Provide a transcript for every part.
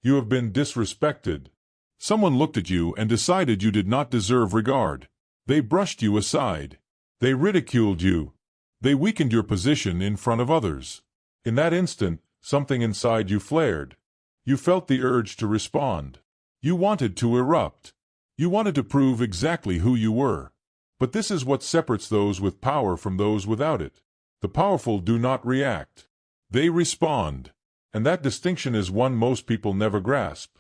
You have been disrespected. Someone looked at you and decided you did not deserve regard. They brushed you aside. They ridiculed you. They weakened your position in front of others. In that instant, something inside you flared. You felt the urge to respond. You wanted to erupt. You wanted to prove exactly who you were. But this is what separates those with power from those without it. The powerful do not react. They respond. And that distinction is one most people never grasp.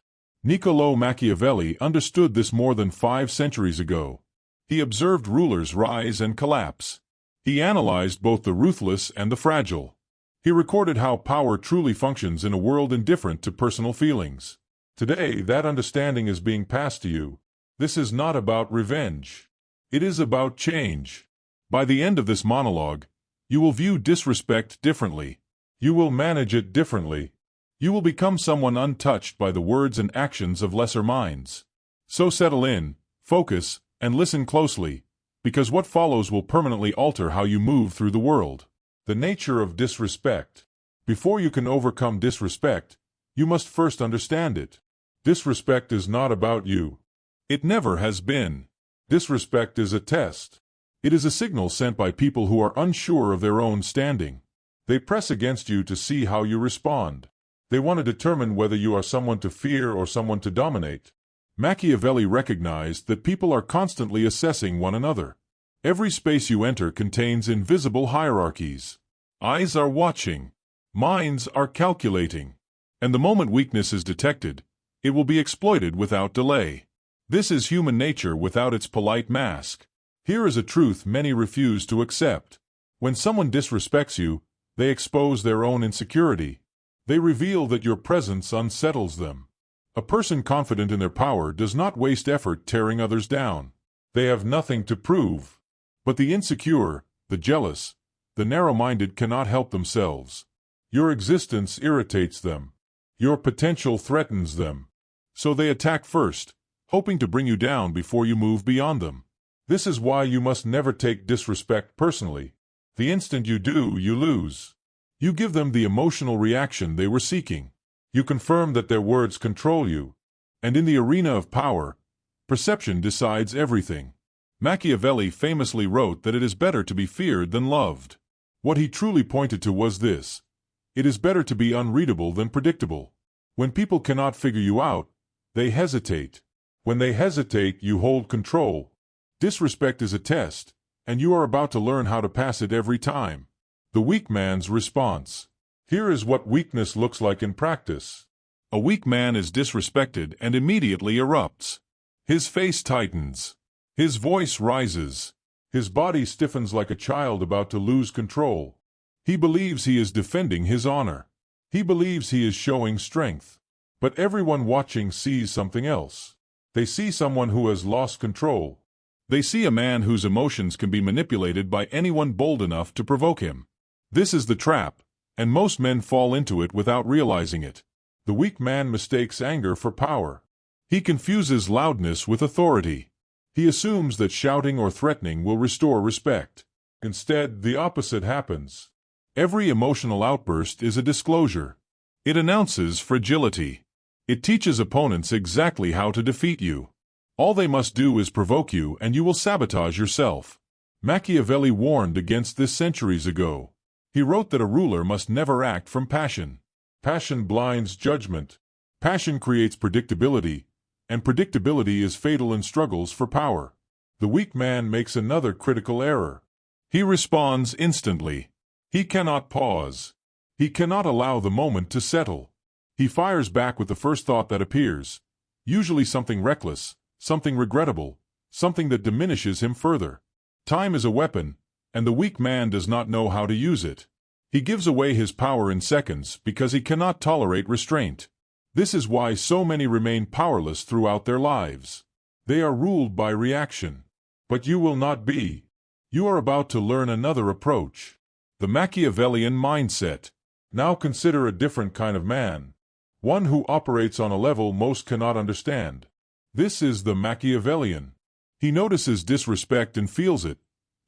Niccolò Machiavelli understood this more than 5 centuries ago. He observed rulers rise and collapse. He analyzed both the ruthless and the fragile. He recorded how power truly functions in a world indifferent to personal feelings. Today, that understanding is being passed to you. This is not about revenge. It is about change. By the end of this monologue, you will view disrespect differently. You will manage it differently. You will become someone untouched by the words and actions of lesser minds. So settle in, focus, and listen closely, because what follows will permanently alter how you move through the world. The nature of disrespect. Before you can overcome disrespect, you must first understand it. Disrespect is not about you. It never has been. Disrespect is a test. It is a signal sent by people who are unsure of their own standing. They press against you to see how you respond. They want to determine whether you are someone to fear or someone to dominate. Machiavelli recognized that people are constantly assessing one another. Every space you enter contains invisible hierarchies. Eyes are watching. Minds are calculating. And the moment weakness is detected, it will be exploited without delay. This is human nature without its polite mask. Here is a truth many refuse to accept. When someone disrespects you, they expose their own insecurity. They reveal that your presence unsettles them. A person confident in their power does not waste effort tearing others down. They have nothing to prove. But the insecure, the jealous, the narrow-minded cannot help themselves. Your existence irritates them. Your potential threatens them. So they attack first, hoping to bring you down before you move beyond them. This is why you must never take disrespect personally. The instant you do, you lose. You give them the emotional reaction they were seeking. You confirm that their words control you. And in the arena of power, perception decides everything. Machiavelli famously wrote that it is better to be feared than loved. What he truly pointed to was this: it is better to be unreadable than predictable. When people cannot figure you out, they hesitate. When they hesitate, you hold control. Disrespect is a test, and you are about to learn how to pass it every time. The weak man's response. Here is what weakness looks like in practice. A weak man is disrespected and immediately erupts. His face tightens. His voice rises. His body stiffens like a child about to lose control. He believes he is defending his honor. He believes he is showing strength. But everyone watching sees something else. They see someone who has lost control. They see a man whose emotions can be manipulated by anyone bold enough to provoke him. This is the trap, and most men fall into it without realizing it. The weak man mistakes anger for power. He confuses loudness with authority. He assumes that shouting or threatening will restore respect. Instead, the opposite happens. Every emotional outburst is a disclosure. It announces fragility. It teaches opponents exactly how to defeat you. All they must do is provoke you, and you will sabotage yourself. Machiavelli warned against this centuries ago. He wrote that a ruler must never act from passion. Passion blinds judgment. Passion creates predictability, and predictability is fatal in struggles for power. The weak man makes another critical error. He responds instantly. He cannot pause. He cannot allow the moment to settle. He fires back with the first thought that appears, usually something reckless, something regrettable, something that diminishes him further. Time is a weapon, and the weak man does not know how to use it. He gives away his power in seconds because he cannot tolerate restraint. This is why so many remain powerless throughout their lives. They are ruled by reaction. But you will not be. You are about to learn another approach. The Machiavellian mindset. Now consider a different kind of man. One who operates on a level most cannot understand. This is the Machiavellian. He notices disrespect and feels it,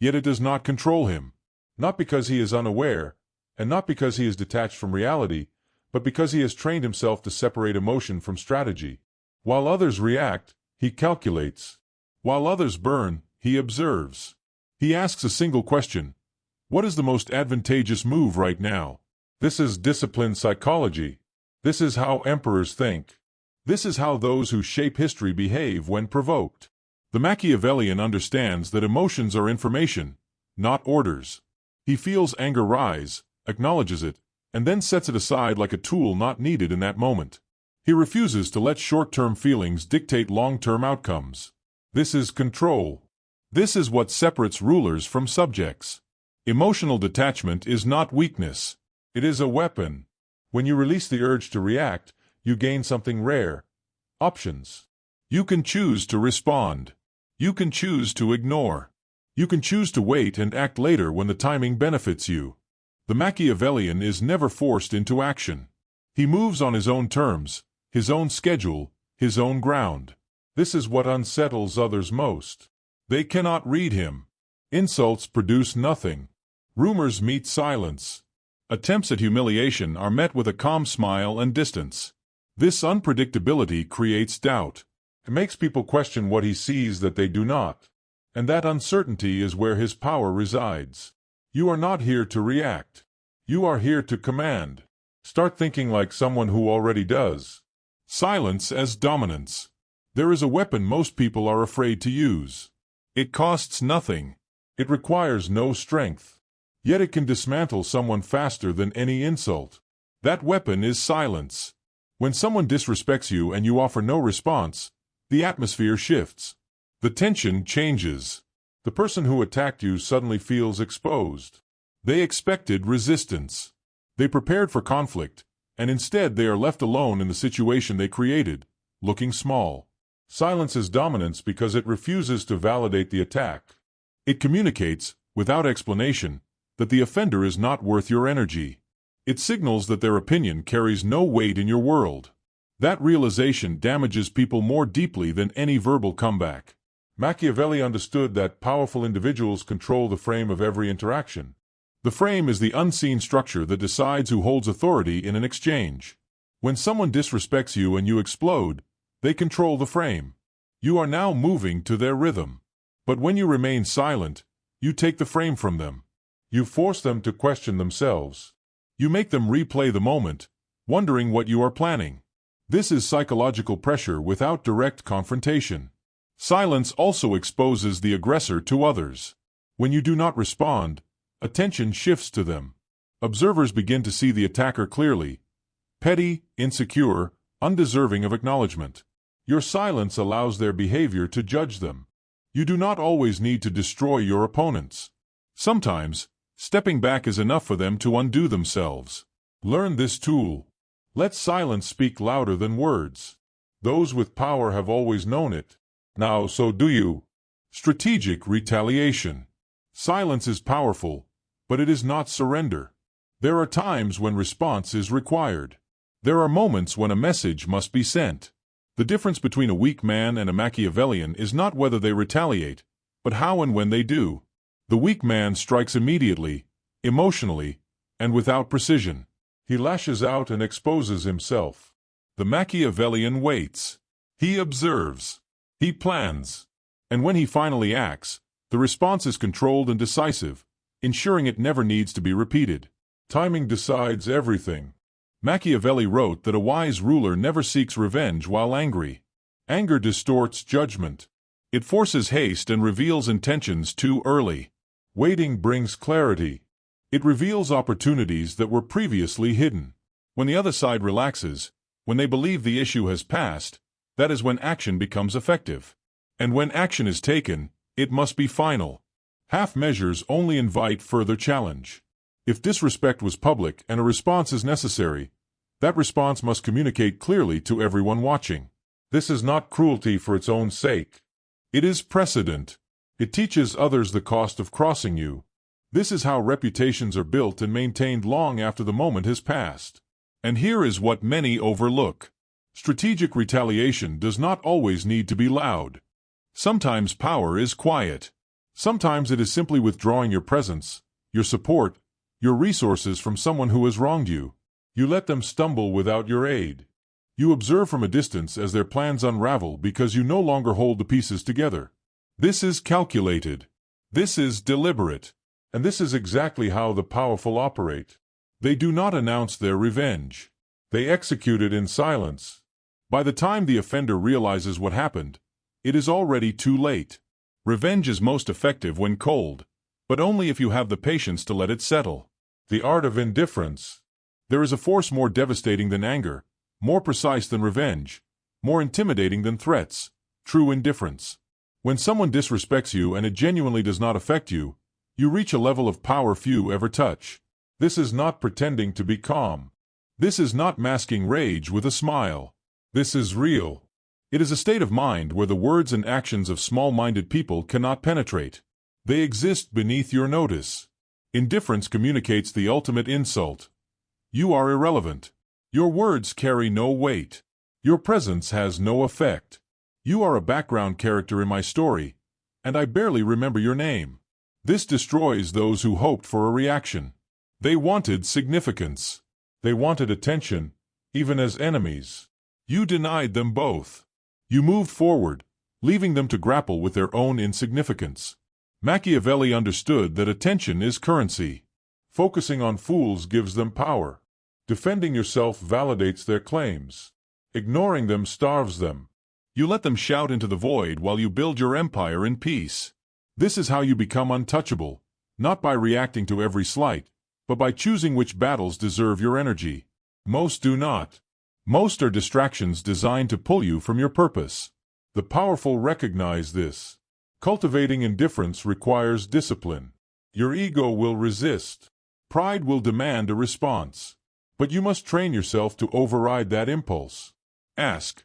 yet it does not control him. Not because he is unaware, and not because he is detached from reality, but because he has trained himself to separate emotion from strategy. While others react, he calculates. While others burn, he observes. He asks a single question: what is the most advantageous move right now? This is disciplined psychology. This is how emperors think. This is how those who shape history behave when provoked. The Machiavellian understands that emotions are information, not orders. He feels anger rise, acknowledges it, and then sets it aside like a tool not needed in that moment. He refuses to let short-term feelings dictate long-term outcomes. This is control. This is what separates rulers from subjects. Emotional detachment is not weakness. It is a weapon. When you release the urge to react, you gain something rare: options. You can choose to respond. You can choose to ignore. You can choose to wait and act later when the timing benefits you. The Machiavellian is never forced into action. He moves on his own terms, his own schedule, his own ground. This is what unsettles others most. They cannot read him. Insults produce nothing. Rumors meet silence. Attempts at humiliation are met with a calm smile and distance. This unpredictability creates doubt. It makes people question what he sees that they do not. And that uncertainty is where his power resides. You are not here to react. You are here to command. Start thinking like someone who already does. Silence as dominance. There is a weapon most people are afraid to use. It costs nothing. It requires no strength. Yet it can dismantle someone faster than any insult. That weapon is silence. When someone disrespects you and you offer no response, the atmosphere shifts. The tension changes. The person who attacked you suddenly feels exposed. They expected resistance. They prepared for conflict, and instead they are left alone in the situation they created, looking small. Silence is dominance because it refuses to validate the attack. It communicates, without explanation, that the offender is not worth your energy. It signals that their opinion carries no weight in your world. That realization damages people more deeply than any verbal comeback. Machiavelli understood that powerful individuals control the frame of every interaction. The frame is the unseen structure that decides who holds authority in an exchange. When someone disrespects you and you explode, they control the frame. You are now moving to their rhythm. But when you remain silent, you take the frame from them. You force them to question themselves. You make them replay the moment, wondering what you are planning. This is psychological pressure without direct confrontation. Silence also exposes the aggressor to others. When you do not respond, attention shifts to them. Observers begin to see the attacker clearly: petty, insecure, undeserving of acknowledgement. Your silence allows their behavior to judge them. You do not always need to destroy your opponents. Sometimes, stepping back is enough for them to undo themselves. Learn this tool. Let silence speak louder than words. Those with power have always known it. Now so do you. Strategic retaliation. Silence is powerful, but it is not surrender. There are times when response is required. There are moments when a message must be sent. The difference between a weak man and a Machiavellian is not whether they retaliate, but how and when they do. The weak man strikes immediately, emotionally, and without precision. He lashes out and exposes himself. The Machiavellian waits. He observes. He plans. And when he finally acts, the response is controlled and decisive, ensuring it never needs to be repeated. Timing decides everything. Machiavelli wrote that a wise ruler never seeks revenge while angry. Anger distorts judgment. It forces haste and reveals intentions too early. Waiting brings clarity. It reveals opportunities that were previously hidden. When the other side relaxes, when they believe the issue has passed, that is when action becomes effective. And when action is taken, it must be final. Half measures only invite further challenge. If disrespect was public and a response is necessary, that response must communicate clearly to everyone watching. This is not cruelty for its own sake. It is precedent. It teaches others the cost of crossing you. This is how reputations are built and maintained long after the moment has passed. And here is what many overlook. Strategic retaliation does not always need to be loud. Sometimes power is quiet. Sometimes it is simply withdrawing your presence, your support, your resources from someone who has wronged you. You let them stumble without your aid. You observe from a distance as their plans unravel because you no longer hold the pieces together. This is calculated. This is deliberate. And this is exactly how the powerful operate. They do not announce their revenge. They execute it in silence. By the time the offender realizes what happened, it is already too late. Revenge is most effective when cold, but only if you have the patience to let it settle. The art of indifference. There is a force more devastating than anger, more precise than revenge, more intimidating than threats: true indifference. When someone disrespects you and it genuinely does not affect you, you reach a level of power few ever touch. This is not pretending to be calm. This is not masking rage with a smile. This is real. It is a state of mind where the words and actions of small-minded people cannot penetrate. They exist beneath your notice. Indifference communicates the ultimate insult. You are irrelevant. Your words carry no weight. Your presence has no effect. You are a background character in my story, and I barely remember your name. This destroys those who hoped for a reaction. They wanted significance. They wanted attention, even as enemies. You denied them both. You moved forward, leaving them to grapple with their own insignificance. Machiavelli understood that attention is currency. Focusing on fools gives them power. Defending yourself validates their claims. Ignoring them starves them. You let them shout into the void while you build your empire in peace. This is how you become untouchable, not by reacting to every slight, but by choosing which battles deserve your energy. Most do not. Most are distractions designed to pull you from your purpose. The powerful recognize this. Cultivating indifference requires discipline. Your ego will resist. Pride will demand a response. But you must train yourself to override that impulse. Ask,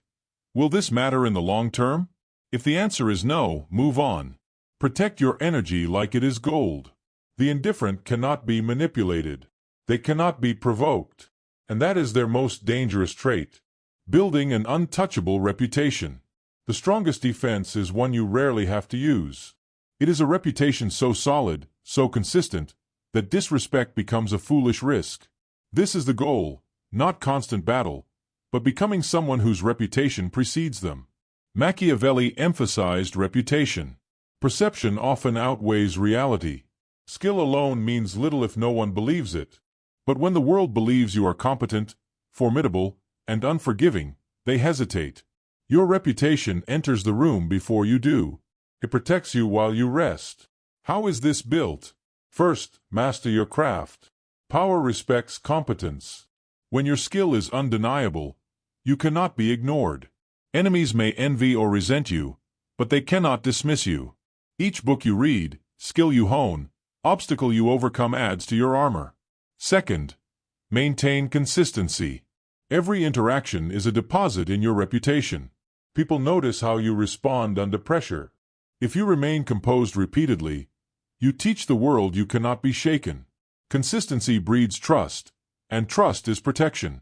will this matter in the long term? If the answer is no, move on. Protect your energy like it is gold. The indifferent cannot be manipulated. They cannot be provoked. And that is their most dangerous trait. Building an untouchable reputation. The strongest defense is one you rarely have to use. It is a reputation so solid, so consistent, that disrespect becomes a foolish risk. This is the goal, not constant battle, but becoming someone whose reputation precedes them. Machiavelli emphasized reputation. Perception often outweighs reality. Skill alone means little if no one believes it. But when the world believes you are competent, formidable, and unforgiving, they hesitate. Your reputation enters the room before you do. It protects you while you rest. How is this built? First, master your craft. Power respects competence. When your skill is undeniable, you cannot be ignored. Enemies may envy or resent you, but they cannot dismiss you. Each book you read, skill you hone, obstacle you overcome adds to your armor. Second, maintain consistency. Every interaction is a deposit in your reputation. People notice how you respond under pressure. If you remain composed repeatedly, you teach the world you cannot be shaken. Consistency breeds trust, and trust is protection.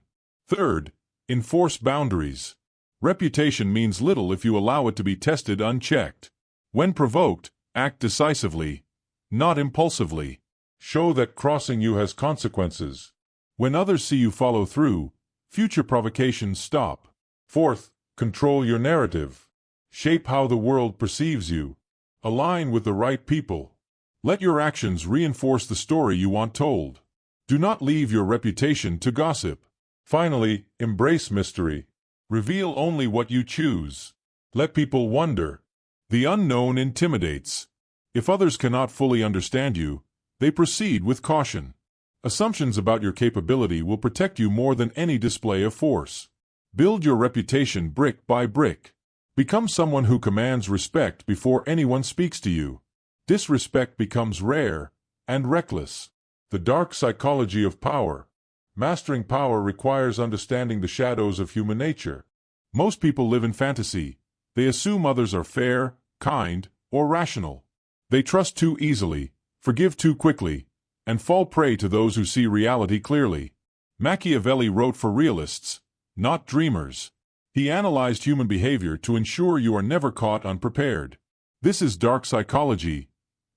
Third, enforce boundaries. Reputation means little if you allow it to be tested unchecked. When provoked, act decisively, not impulsively. Show that crossing you has consequences. When others see you follow through, future provocations stop. Fourth, control your narrative. Shape how the world perceives you. Align with the right people. Let your actions reinforce the story you want told. Do not leave your reputation to gossip. Finally, embrace mystery. Reveal only what you choose. Let people wonder. The unknown intimidates. If others cannot fully understand you, they proceed with caution. Assumptions about your capability will protect you more than any display of force. Build your reputation brick by brick. Become someone who commands respect before anyone speaks to you. Disrespect becomes rare and reckless. The dark psychology of power. Mastering power requires understanding the shadows of human nature. Most people live in fantasy. They assume others are fair, kind, or rational. They trust too easily, forgive too quickly, and fall prey to those who see reality clearly. Machiavelli wrote for realists, not dreamers. He analyzed human behavior to ensure you are never caught unprepared. This is dark psychology,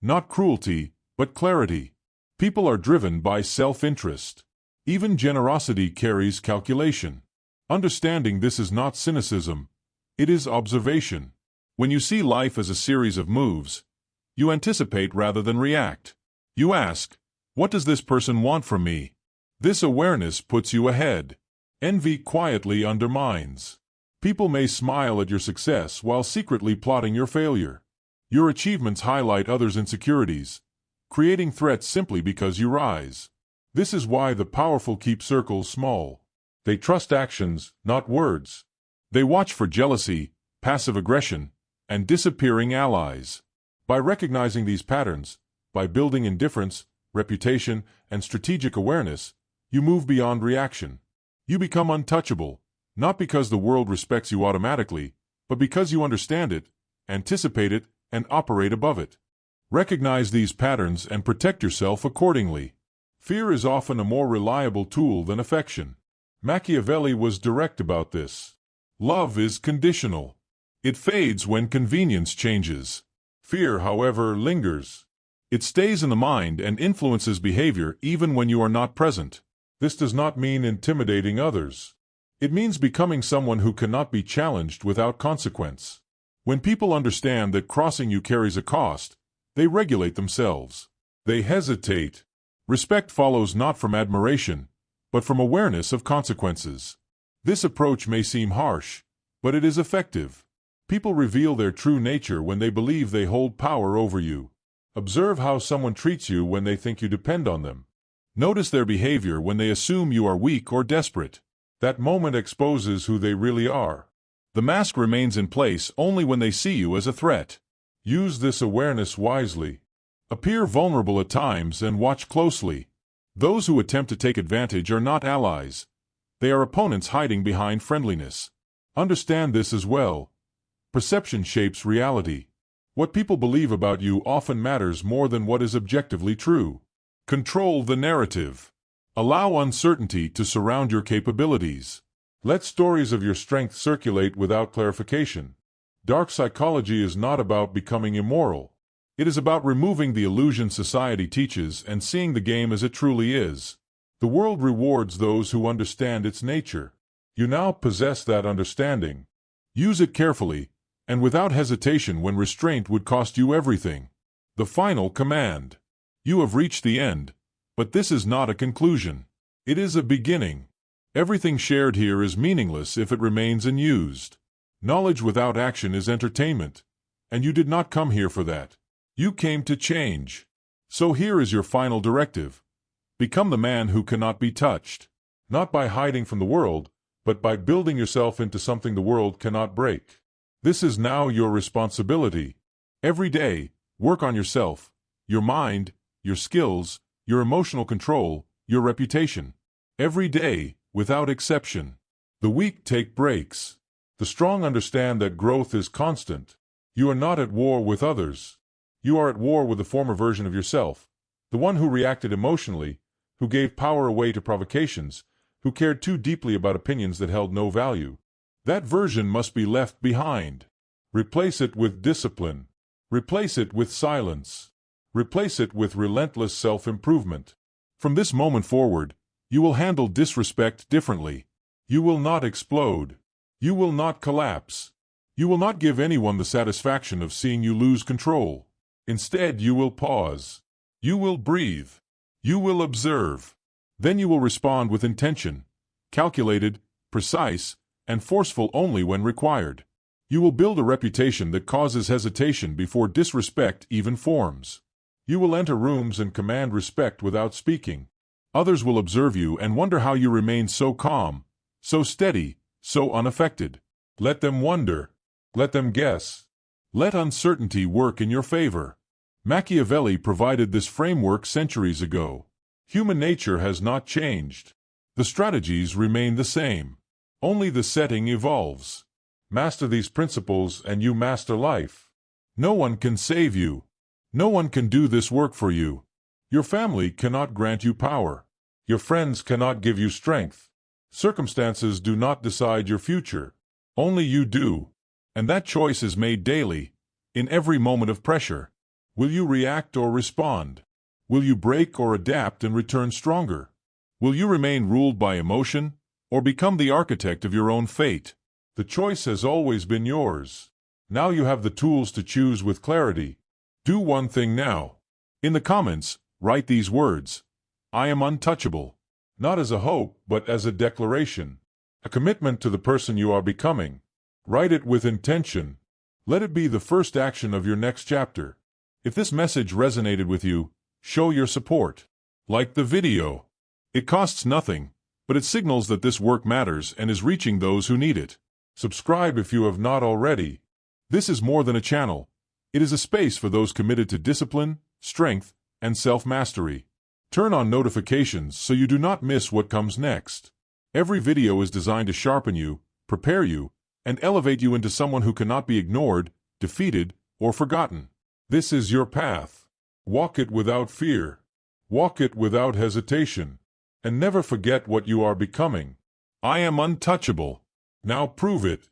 not cruelty, but clarity. People are driven by self-interest. Even generosity carries calculation. Understanding this is not cynicism, it is observation. When you see life as a series of moves, you anticipate rather than react. You ask, what does this person want from me? This awareness puts you ahead. Envy quietly undermines. People may smile at your success while secretly plotting your failure. Your achievements highlight others' insecurities, creating threats simply because you rise. This is why the powerful keep circles small. They trust actions, not words. They watch for jealousy, passive aggression, and disappearing allies. By recognizing these patterns, by building indifference, reputation, and strategic awareness, you move beyond reaction. You become untouchable, not because the world respects you automatically, but because you understand it, anticipate it, and operate above it. Recognize these patterns and protect yourself accordingly. Fear is often a more reliable tool than affection. Machiavelli was direct about this. Love is conditional. It fades when convenience changes. Fear, however, lingers. It stays in the mind and influences behavior even when you are not present. This does not mean intimidating others. It means becoming someone who cannot be challenged without consequence. When people understand that crossing you carries a cost, they regulate themselves. They hesitate. Respect follows not from admiration, but from awareness of consequences. This approach may seem harsh, but it is effective. People reveal their true nature when they believe they hold power over you. Observe how someone treats you when they think you depend on them. Notice their behavior when they assume you are weak or desperate. That moment exposes who they really are. The mask remains in place only when they see you as a threat. Use this awareness wisely. Appear vulnerable at times and watch closely. Those who attempt to take advantage are not allies. They are opponents hiding behind friendliness. Understand this as well. Perception shapes reality. What people believe about you often matters more than what is objectively true. Control the narrative. Allow uncertainty to surround your capabilities. Let stories of your strength circulate without clarification. Dark psychology is not about becoming immoral. It is about removing the illusion society teaches and seeing the game as it truly is. The world rewards those who understand its nature. You now possess that understanding. Use it carefully, and without hesitation when restraint would cost you everything. The final command. You have reached the end, but this is not a conclusion. It is a beginning. Everything shared here is meaningless if it remains unused. Knowledge without action is entertainment, and you did not come here for that. You came to change. So here is your final directive. Become the man who cannot be touched. Not by hiding from the world, but by building yourself into something the world cannot break. This is now your responsibility. Every day, work on yourself, your mind, your skills, your emotional control, your reputation. Every day, without exception. The weak take breaks. The strong understand that growth is constant. You are not at war with others. You are at war with the former version of yourself, the one who reacted emotionally, who gave power away to provocations, who cared too deeply about opinions that held no value. That version must be left behind. Replace it with discipline. Replace it with silence. Replace it with relentless self-improvement. From this moment forward, you will handle disrespect differently. You will not explode. You will not collapse. You will not give anyone the satisfaction of seeing you lose control. Instead, you will pause. You will breathe. You will observe. Then you will respond with intention, calculated, precise, and forceful only when required. You will build a reputation that causes hesitation before disrespect even forms. You will enter rooms and command respect without speaking. Others will observe you and wonder how you remain so calm, so steady, so unaffected. Let them wonder. Let them guess. Let uncertainty work in your favor. Machiavelli provided this framework centuries ago. Human nature has not changed. The strategies remain the same. Only the setting evolves. Master these principles and you master life. No one can save you. No one can do this work for you. Your family cannot grant you power. Your friends cannot give you strength. Circumstances do not decide your future. Only you do. And that choice is made daily, in every moment of pressure. Will you react or respond? Will you break or adapt and return stronger? Will you remain ruled by emotion, or become the architect of your own fate? The choice has always been yours. Now you have the tools to choose with clarity. Do one thing now. In the comments, write these words: I am untouchable. Not as a hope, but as a declaration. A commitment to the person you are becoming. Write it with intention. Let it be the first action of your next chapter. If this message resonated with you, show your support. Like the video. It costs nothing, but it signals that this work matters and is reaching those who need it. Subscribe if you have not already. This is more than a channel. It is a space for those committed to discipline, strength, and self-mastery. Turn on notifications so you do not miss what comes next. Every video is designed to sharpen you, prepare you, and elevate you into someone who cannot be ignored, defeated, or forgotten. This is your path. Walk it without fear. Walk it without hesitation. And never forget what you are becoming. I am untouchable. Now prove it.